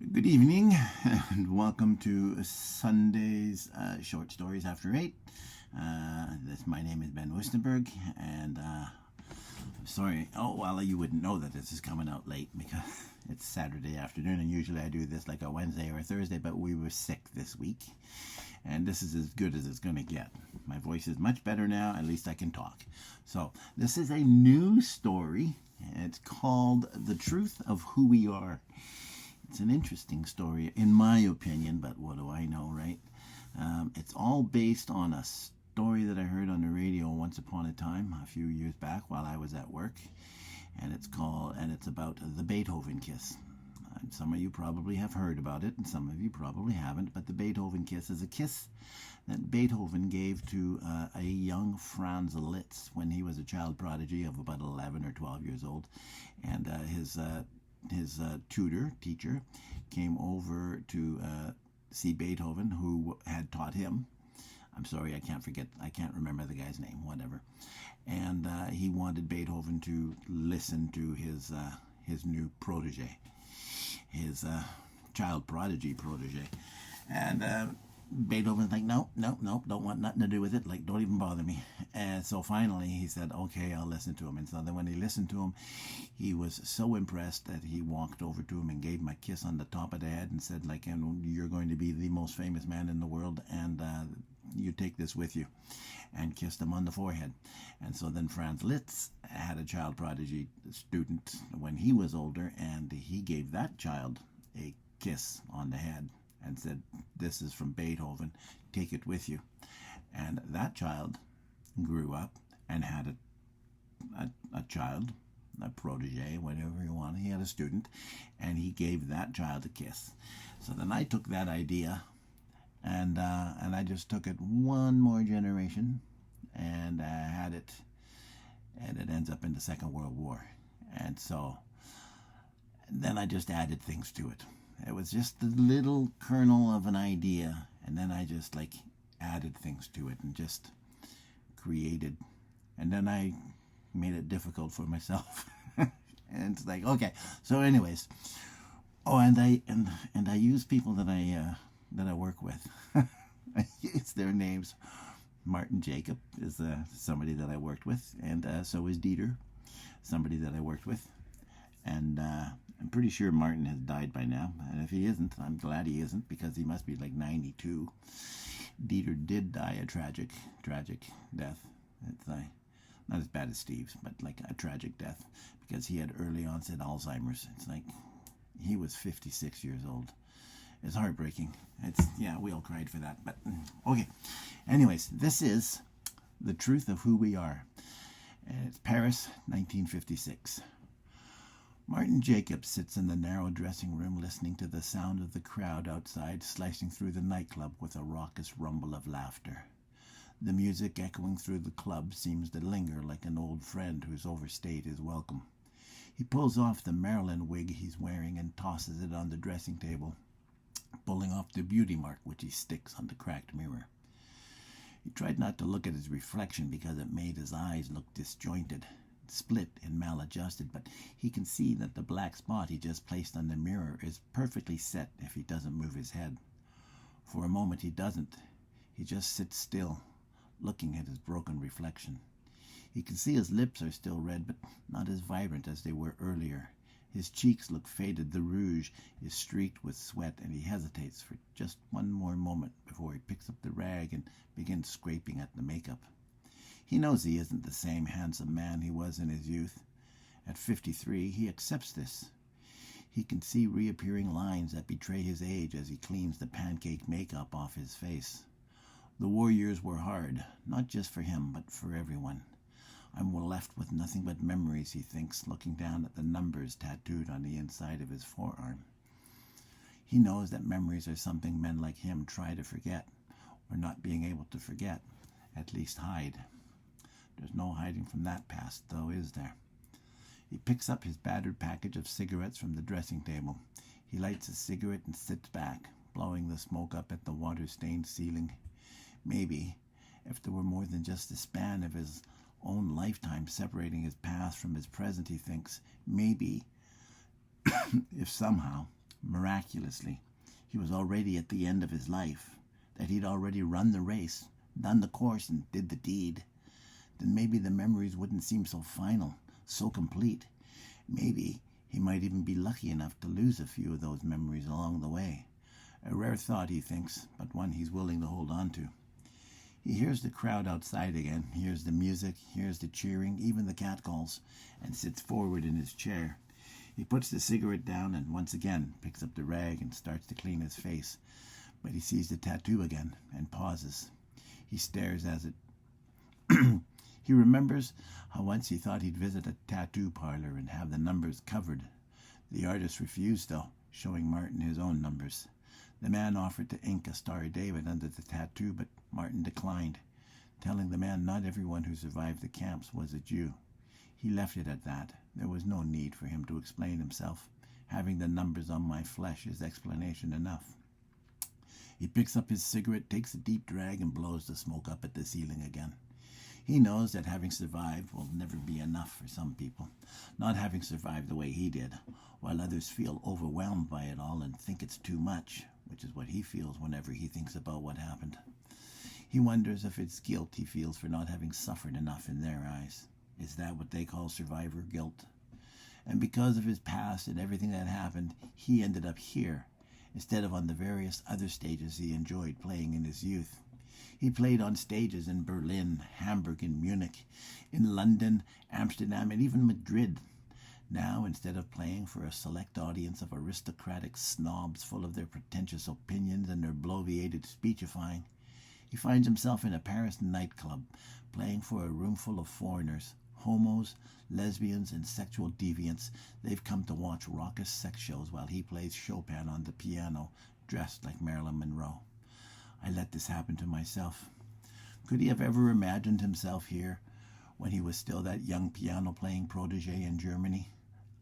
Good evening, and welcome to Sunday's Short Stories After 8. My name is Ben Wistenberg, and sorry, you wouldn't know that this is coming out late because it's Saturday afternoon, and usually I do this like a Wednesday or a Thursday, but we were sick this week, and this is as good as it's going to get. My voice is much better now, at least I can talk. So, this is a new story, and it's called The Truth of Who We Are. It's an interesting story, in my opinion, but what do I know, right? It's all based on a story that I heard on the radio once upon a time, a few years back while I was at work, and it's about the Beethoven kiss. Some of you probably have heard about it, and some of you probably haven't, but the Beethoven kiss is a kiss that Beethoven gave to a young Franz Liszt when he was a child prodigy of about 11 or 12 years old, and his teacher, came over to see Beethoven, who had taught him. I'm sorry, I can't remember the guy's name, whatever. And he wanted Beethoven to listen to his new protege, his child prodigy protege. And Beethoven's like, no, don't want nothing to do with it. Like, don't even bother me. And so finally he said, okay, I'll listen to him. And so then when he listened to him, he was so impressed that he walked over to him and gave him a kiss on the top of the head and said, like, and you're going to be the most famous man in the world, and you take this with you, and kissed him on the forehead. And so then Franz Liszt had a child prodigy student when he was older, and he gave that child a kiss on the head and said, this is from Beethoven, take it with you. And that child grew up and had a child, a protege, whatever you want. He had a student, and he gave that child a kiss. So then I took that idea, and I just took it one more generation, and had it, and it ends up in the Second World War. And so then I just added things to it. It was just the little kernel of an idea, and then I just added things to it and just created, and then I made it difficult for myself. And it's like, okay, so anyways, and I use people that I work with. I use their names. Martin Jakob is somebody that I worked with, and so is Dieter, somebody that I worked with. And I'm pretty sure Martin has died by now. And if he isn't, I'm glad he isn't, because he must be like 92. Dieter did die a tragic death. It's not as bad as Steve's, but like a tragic death, because he had early onset Alzheimer's. It's like he was 56 years old. It's heartbreaking. We all cried for that. But okay. Anyways, this is The Truth of Who We Are. And it's Paris, 1956. Martin Jakob sits in the narrow dressing room listening to the sound of the crowd outside slicing through the nightclub with a raucous rumble of laughter. The music echoing through the club seems to linger like an old friend who's overstayed his welcome. He pulls off the Marilyn wig he's wearing and tosses it on the dressing table, pulling off the beauty mark which he sticks on the cracked mirror. He tried not to look at his reflection because it made his eyes look disjointed, split and maladjusted, but he can see that the black spot he just placed on the mirror is perfectly set if he doesn't move his head. For a moment he doesn't. He just sits still, looking at his broken reflection. He can see his lips are still red, but not as vibrant as they were earlier. His cheeks look faded, the rouge is streaked with sweat, and he hesitates for just one more moment before he picks up the rag and begins scraping at the makeup. He knows he isn't the same handsome man he was in his youth. At 53, he accepts this. He can see reappearing lines that betray his age as he cleans the pancake makeup off his face. The war years were hard, not just for him, but for everyone. I'm left with nothing but memories, he thinks, looking down at the numbers tattooed on the inside of his forearm. He knows that memories are something men like him try to forget, or not being able to forget, at least hide. There's no hiding from that past, though, is there? He picks up his battered package of cigarettes from the dressing table. He lights a cigarette and sits back, blowing the smoke up at the water-stained ceiling. Maybe, if there were more than just the span of his own lifetime separating his past from his present, he thinks, maybe, if somehow miraculously, he was already at the end of his life, that he'd already run the race, done the course, and did the deed, then maybe the memories wouldn't seem so final, so complete. Maybe he might even be lucky enough to lose a few of those memories along the way. A rare thought, he thinks, but one he's willing to hold on to. He hears the crowd outside again, hears the music, hears the cheering, even the catcalls, and sits forward in his chair. He puts the cigarette down and once again picks up the rag and starts to clean his face. But he sees the tattoo again and pauses. He stares at it. He remembers how once he thought he'd visit a tattoo parlor and have the numbers covered. The artist refused, though, showing Martin his own numbers. The man offered to ink a Star of David under the tattoo, but Martin declined, telling the man not everyone who survived the camps was a Jew. He left it at that. There was no need for him to explain himself. Having the numbers on my flesh is explanation enough. He picks up his cigarette, takes a deep drag, and blows the smoke up at the ceiling again. He knows that having survived will never be enough for some people, not having survived the way he did, while others feel overwhelmed by it all and think it's too much, which is what he feels whenever he thinks about what happened. He wonders if it's guilt he feels for not having suffered enough in their eyes. Is that what they call survivor guilt? And because of his past and everything that happened, he ended up here, instead of on the various other stages he enjoyed playing in his youth. He played on stages in Berlin, Hamburg, and Munich, in London, Amsterdam, and even Madrid. Now, instead of playing for a select audience of aristocratic snobs full of their pretentious opinions and their bloviated speechifying, he finds himself in a Paris nightclub, playing for a room full of foreigners, homos, lesbians, and sexual deviants. They've come to watch raucous sex shows while he plays Chopin on the piano, dressed like Marilyn Monroe. I let this happen to myself. Could he have ever imagined himself here when he was still that young piano-playing protege in Germany?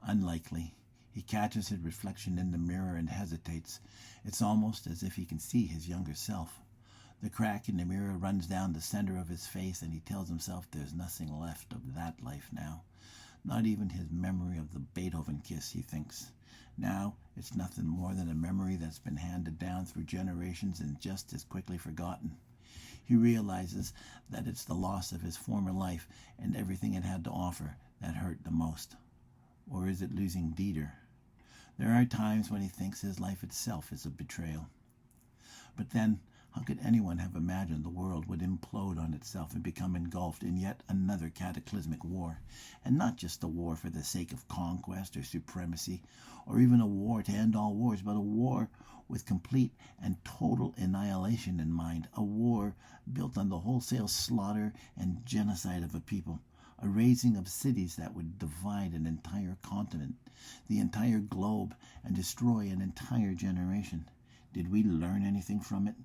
Unlikely. He catches his reflection in the mirror and hesitates. It's almost as if he can see his younger self. The crack in the mirror runs down the center of his face, and he tells himself there's nothing left of that life now. Not even his memory of the Beethoven kiss, he thinks. Now, it's nothing more than a memory that's been handed down through generations and just as quickly forgotten. He realizes that it's the loss of his former life and everything it had to offer that hurt the most. Or is it losing Dieter? There are times when he thinks his life itself is a betrayal. But then, how could anyone have imagined the world would implode on itself and become engulfed in yet another cataclysmic war? And not just a war for the sake of conquest or supremacy, or even a war to end all wars, but a war with complete and total annihilation in mind, a war built on the wholesale slaughter and genocide of a people, a razing of cities that would divide an entire continent, the entire globe, and destroy an entire generation. Did we learn anything from it?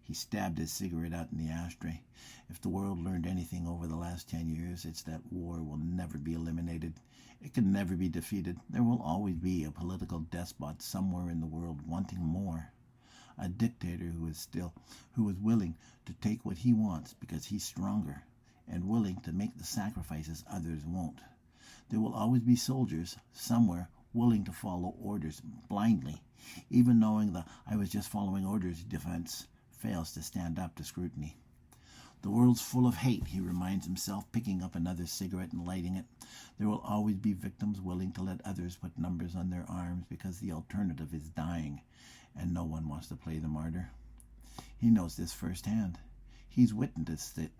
He stabbed his cigarette out in the ashtray. If the world learned anything over the last 10 years, it's that war will never be eliminated. It can never be defeated. There will always be a political despot somewhere in the world wanting more. A dictator who is willing to take what he wants because he's stronger, and willing to make the sacrifices others won't. There will always be soldiers somewhere willing to follow orders blindly, even knowing the "I was just following orders" defense fails to stand up to scrutiny. The world's full of hate, he reminds himself, picking up another cigarette and lighting it. There will always be victims willing to let others put numbers on their arms because the alternative is dying, and no one wants to play the martyr. He knows this firsthand. He's witnessed it.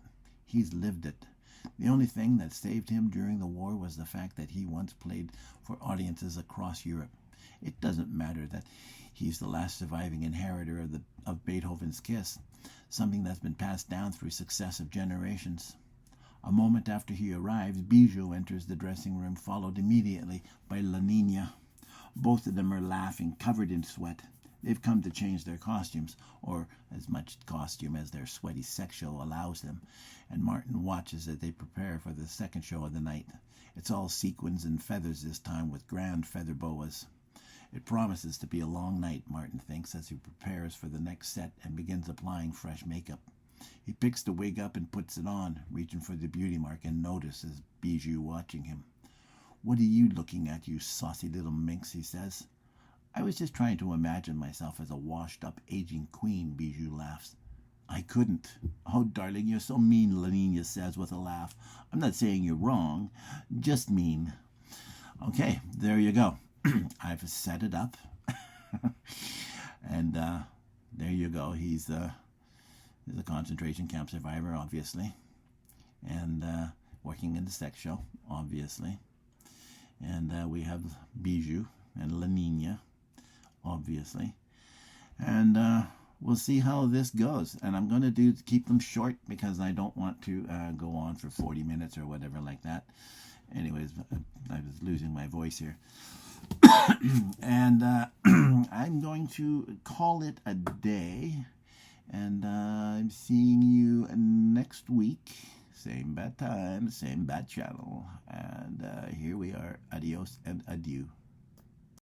He's lived it. The only thing that saved him during the war was the fact that he once played for audiences across Europe. It doesn't matter that he's the last surviving inheritor of Beethoven's kiss, something that's been passed down through successive generations. A moment after he arrives, Bijou enters the dressing room, followed immediately by La Nina. Both of them are laughing, covered in sweat. They've come to change their costumes, or as much costume as their sweaty sex show allows them, and Martin watches as they prepare for the second show of the night. It's all sequins and feathers this time, with grand feather boas. It promises to be a long night, Martin thinks, as he prepares for the next set and begins applying fresh makeup. He picks the wig up and puts it on, reaching for the beauty mark, and notices Bijou watching him. "What are you looking at, you saucy little minx?" he says. I was just trying to imagine myself as a washed-up, aging queen, Bijou laughs. I couldn't. Oh, darling, you're so mean, Lavinia says with a laugh. I'm not saying you're wrong, just mean. Okay, there you go. I've set it up. And there you go. He's a concentration camp survivor, obviously. And working in the sex show, obviously. And we have Bijou and La Nina, obviously. And we'll see how this goes. And I'm going to keep them short because I don't want to go on for 40 minutes or whatever like that. Anyways, I was losing my voice here. And I'm going to call it a day. And I'm seeing you next week. Same bad time, same bad channel. And here we are. Adios and adieu.